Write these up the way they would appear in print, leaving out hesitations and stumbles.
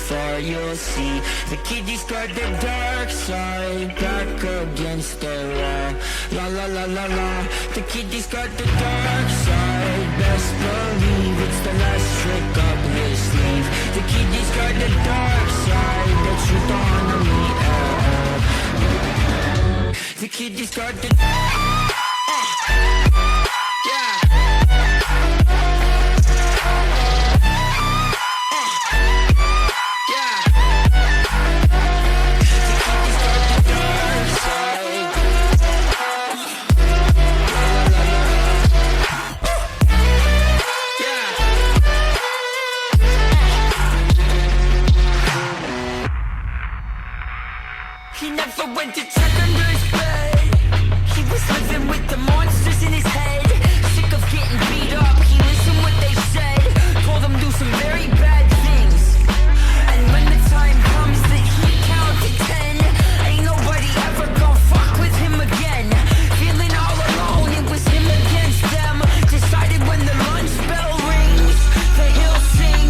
far, you'll see. The kid discard the dark side, back against the wall. La la la la la. The kid discard the dark side, best believe it's the last trick up his sleeve. The kid discard the dark side, the truth don't wanna meet at all. The kid discard the He never went to check under his bed. He was living with the monsters in his head. Sick of getting beat up, he listened what they said. Told him do some very bad things. And when the time comes that he counted 10, ain't nobody ever gonna fuck with him again. Feeling all alone, it was him against them. Decided when the lunch bell rings that he'll sing.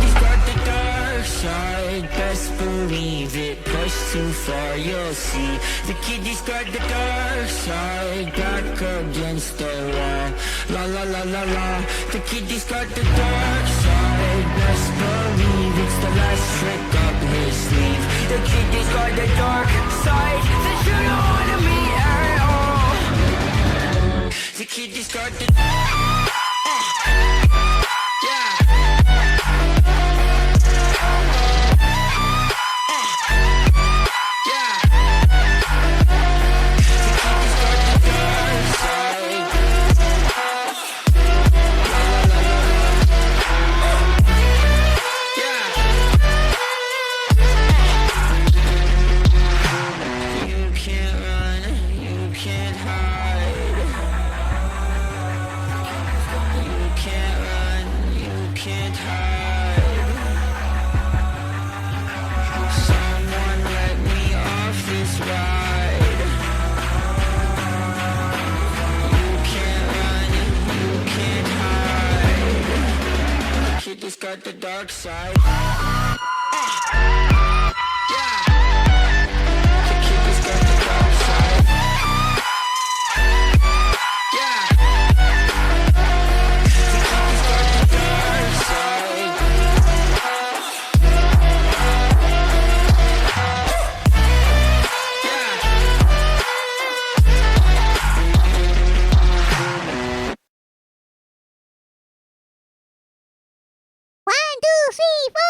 He's got the dark side, best believe it. Push too far, you'll see. The kid discard the dark side, back against the wall. La la la la la. The kid discard the dark side, best believe it's the last trick up his sleeve. The kid discard the dark side that you don't wanna meet at all. The kid discard the got the dark side. The kid has got the dark side. The kid has got the dark side. One, two, three, four.